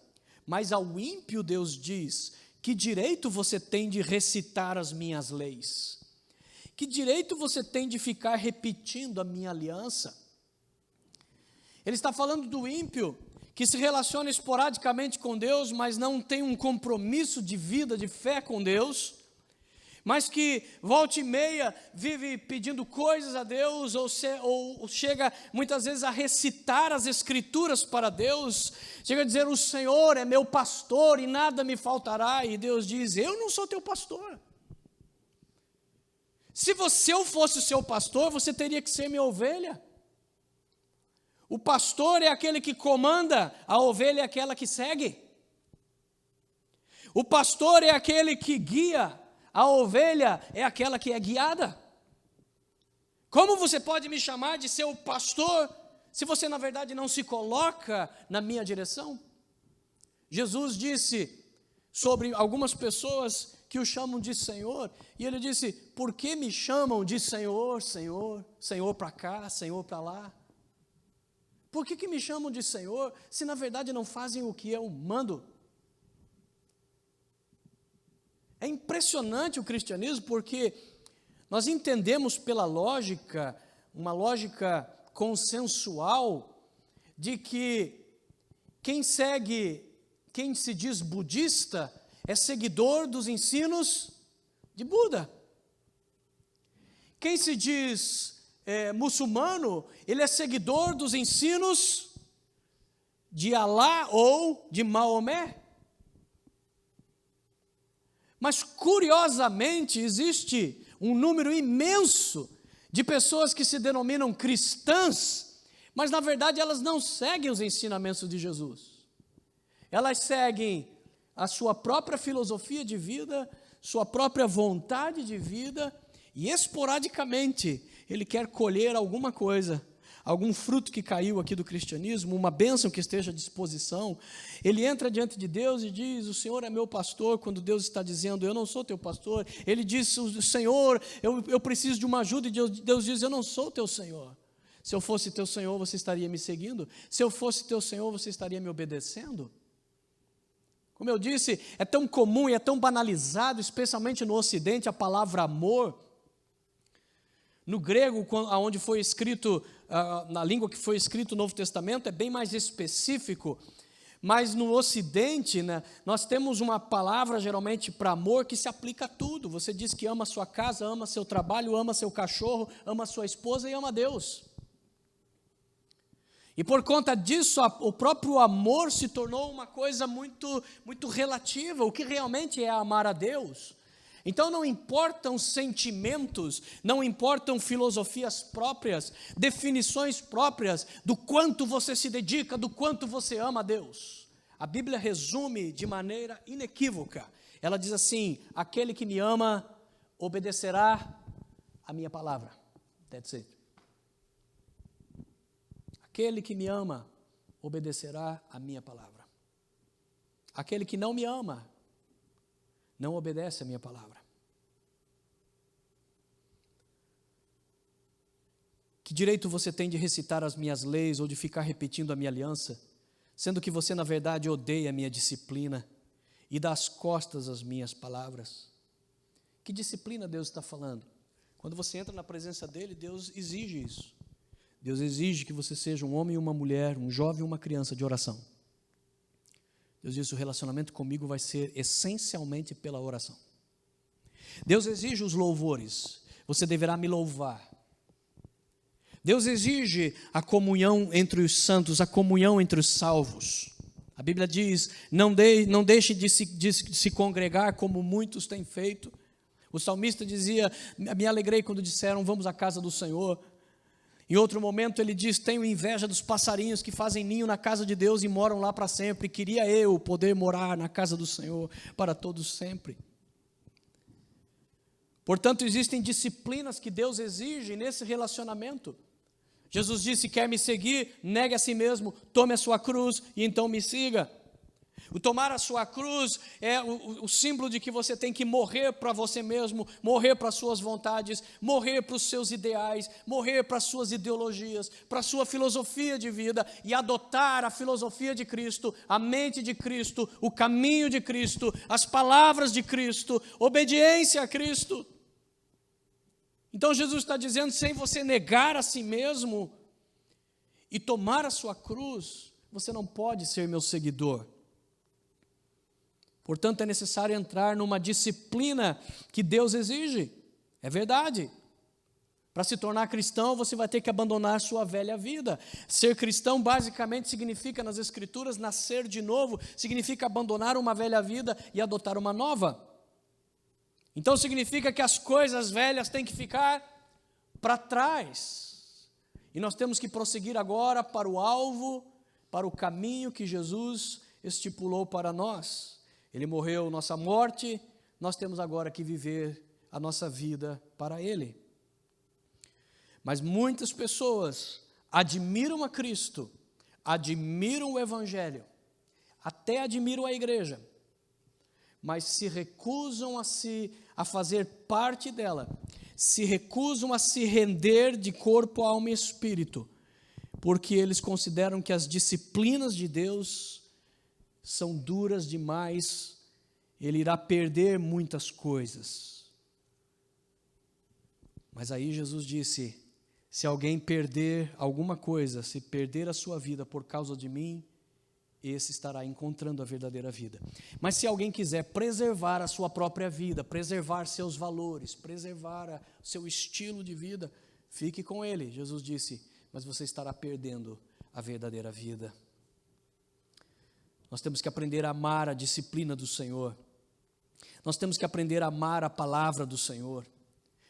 Mas ao ímpio Deus diz: que direito você tem de recitar as minhas leis? Que direito você tem de ficar repetindo a minha aliança? Ele está falando do ímpio, que se relaciona esporadicamente com Deus, mas não tem um compromisso de vida, de fé com Deus, mas que volta e meia vive pedindo coisas a Deus, ou chega muitas vezes a recitar as Escrituras para Deus, chega a dizer: o Senhor é meu pastor e nada me faltará, e Deus diz: eu não sou teu pastor. Se eu fosse o seu pastor, você teria que ser minha ovelha. O pastor é aquele que comanda, a ovelha é aquela que segue. O pastor é aquele que guia, a ovelha é aquela que é guiada. Como você pode me chamar de seu pastor, se você na verdade não se coloca na minha direção? Jesus disse sobre algumas pessoas que o chamam de Senhor, e ele disse: por que me chamam de Senhor, Senhor, Senhor para cá, Senhor para lá? Por que me chamam de Senhor, se na verdade não fazem o que eu mando? É impressionante o cristianismo, porque nós entendemos pela lógica, uma lógica consensual, de que quem se diz budista, é seguidor dos ensinos de Buda. Quem se diz muçulmano, ele é seguidor dos ensinos de Alá ou de Maomé. Mas, curiosamente, existe um número imenso de pessoas que se denominam cristãs, mas, na verdade, elas não seguem os ensinamentos de Jesus. Elas seguem a sua própria filosofia de vida, sua própria vontade de vida, e esporadicamente ele quer colher alguma coisa, algum fruto que caiu aqui do cristianismo, uma bênção que esteja à disposição. Ele entra diante de Deus e diz: o Senhor é meu pastor, quando Deus está dizendo: eu não sou teu pastor. Ele diz: o Senhor, eu preciso de uma ajuda, e Deus diz: eu não sou teu Senhor. Se eu fosse teu Senhor, você estaria me seguindo? Se eu fosse teu Senhor, você estaria me obedecendo? Como eu disse, é tão comum e é tão banalizado, especialmente no Ocidente, a palavra amor. No grego, onde foi escrito, na língua que foi escrito o Novo Testamento, é bem mais específico, mas no Ocidente, né, nós temos uma palavra geralmente para amor que se aplica a tudo. Você diz que ama a sua casa, ama seu trabalho, ama seu cachorro, ama sua esposa e ama Deus. E por conta disso, o próprio amor se tornou uma coisa muito, muito relativa. O que realmente é amar a Deus? Então não importam sentimentos, não importam filosofias próprias, definições próprias do quanto você se dedica, do quanto você ama a Deus. A Bíblia resume de maneira inequívoca. Ela diz assim: aquele que me ama obedecerá a minha palavra. That's it. Aquele que me ama obedecerá a minha palavra. Aquele que não me ama não obedece a minha palavra. Que direito você tem de recitar as minhas leis ou de ficar repetindo a minha aliança, sendo que você, na verdade, odeia a minha disciplina e dá as costas às minhas palavras? Que disciplina Deus está falando? Quando você entra na presença dEle, Deus exige isso. Deus exige que você seja um homem e uma mulher, um jovem e uma criança de oração. Deus diz: o relacionamento comigo vai ser essencialmente pela oração. Deus exige os louvores, você deverá me louvar. Deus exige a comunhão entre os santos, a comunhão entre os salvos. A Bíblia diz: não deixe de se congregar como muitos têm feito. O salmista dizia: me alegrei quando disseram, vamos à casa do Senhor. Em outro momento ele diz: tenho inveja dos passarinhos que fazem ninho na casa de Deus e moram lá para sempre. Queria eu poder morar na casa do Senhor para todos sempre. Portanto, existem disciplinas que Deus exige nesse relacionamento. Jesus disse: quer me seguir? Negue a si mesmo, tome a sua cruz e então me siga. O tomar a sua cruz é o símbolo de que você tem que morrer para você mesmo, morrer para as suas vontades, morrer para os seus ideais, morrer para as suas ideologias, para a sua filosofia de vida e adotar a filosofia de Cristo, a mente de Cristo, o caminho de Cristo, as palavras de Cristo, obediência a Cristo. Então Jesus está dizendo, sem você negar a si mesmo e tomar a sua cruz, você não pode ser meu seguidor. Portanto, é necessário entrar numa disciplina que Deus exige. É verdade. Para se tornar cristão, você vai ter que abandonar sua velha vida. Ser cristão, basicamente, significa, nas Escrituras, nascer de novo, significa abandonar uma velha vida e adotar uma nova. Então, significa que as coisas velhas têm que ficar para trás. E nós temos que prosseguir agora para o alvo, para o caminho que Jesus estipulou para nós. Ele morreu nossa morte, nós temos agora que viver a nossa vida para Ele. Mas muitas pessoas admiram a Cristo, admiram o Evangelho, até admiram a igreja, mas se recusam a fazer parte dela, se recusam a se render de corpo, alma e espírito, porque eles consideram que as disciplinas de Deus são duras demais, ele irá perder muitas coisas. Mas aí Jesus disse, se alguém perder alguma coisa, se perder a sua vida por causa de mim, esse estará encontrando a verdadeira vida. Mas se alguém quiser preservar a sua própria vida, preservar seus valores, preservar o seu estilo de vida, fique com ele. Jesus disse, mas você estará perdendo a verdadeira vida. Nós temos que aprender a amar a disciplina do Senhor. Nós temos que aprender a amar a palavra do Senhor.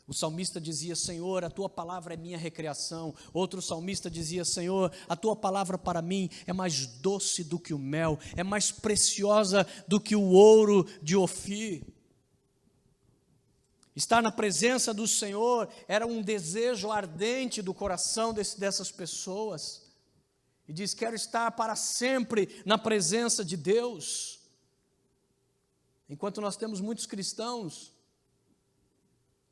O salmista dizia, Senhor, a tua palavra é minha recreação. Outro salmista dizia, Senhor, a tua palavra para mim é mais doce do que o mel, é mais preciosa do que o ouro de Ofir. Estar na presença do Senhor era um desejo ardente do coração dessas pessoas. E diz, quero estar para sempre na presença de Deus. Enquanto nós temos muitos cristãos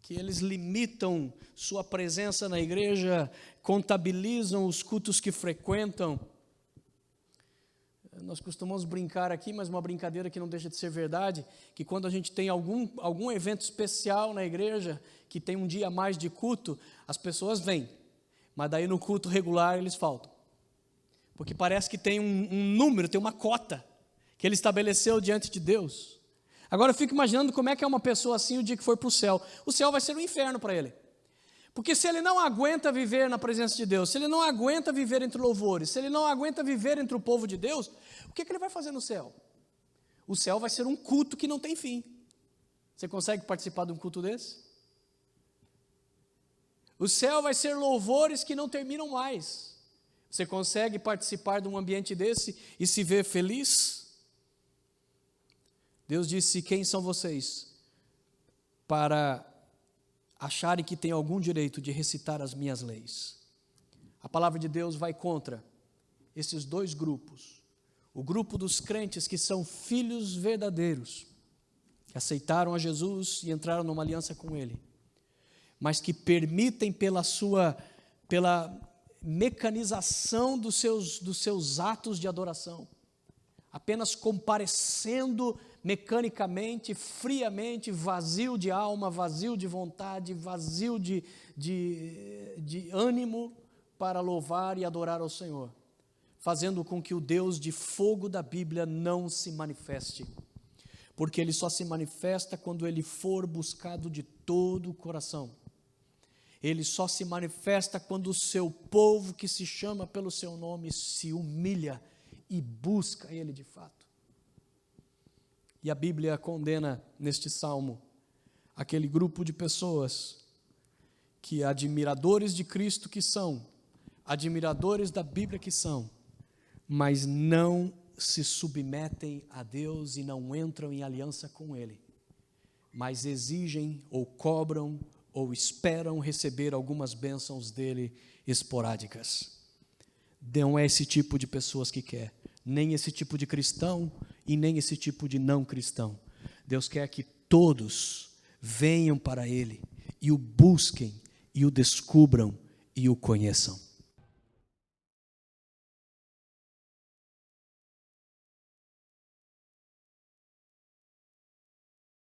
que eles limitam sua presença na igreja, contabilizam os cultos que frequentam. Nós costumamos brincar aqui, mas uma brincadeira que não deixa de ser verdade, que quando a gente tem algum evento especial na igreja, que tem um dia a mais de culto, as pessoas vêm, mas daí no culto regular eles faltam. Porque parece que tem um número, tem uma cota que ele estabeleceu diante de Deus. Agora eu fico imaginando como é que é uma pessoa assim o dia que for para o céu. O céu vai ser um inferno para ele. Porque se ele não aguenta viver na presença de Deus, se ele não aguenta viver entre louvores, se ele não aguenta viver entre o povo de Deus, o que ele vai fazer no céu? O céu vai ser um culto que não tem fim. Você consegue participar de um culto desse? O céu vai ser louvores que não terminam mais. Você consegue participar de um ambiente desse e se ver feliz? Deus disse, quem são vocês para acharem que têm algum direito de recitar as minhas leis? A palavra de Deus vai contra esses dois grupos. O grupo dos crentes que são filhos verdadeiros, que aceitaram a Jesus e entraram numa aliança com Ele, mas que permitem pela mecanização dos seus atos de adoração, apenas comparecendo mecanicamente, friamente, vazio de alma, vazio de vontade, vazio de ânimo para louvar e adorar ao Senhor, fazendo com que o Deus de fogo da Bíblia não se manifeste, porque Ele só se manifesta quando Ele for buscado de todo o coração. Ele só se manifesta quando o seu povo, que se chama pelo seu nome, se humilha e busca Ele de fato. E a Bíblia condena neste salmo aquele grupo de pessoas que, admiradores de Cristo que são, admiradores da Bíblia que são, mas não se submetem a Deus e não entram em aliança com Ele, mas exigem ou cobram ou esperam receber algumas bênçãos dele esporádicas. Não é esse tipo de pessoas que quer, nem esse tipo de cristão e nem esse tipo de não cristão. Deus quer que todos venham para Ele e o busquem, e o descubram, e o conheçam.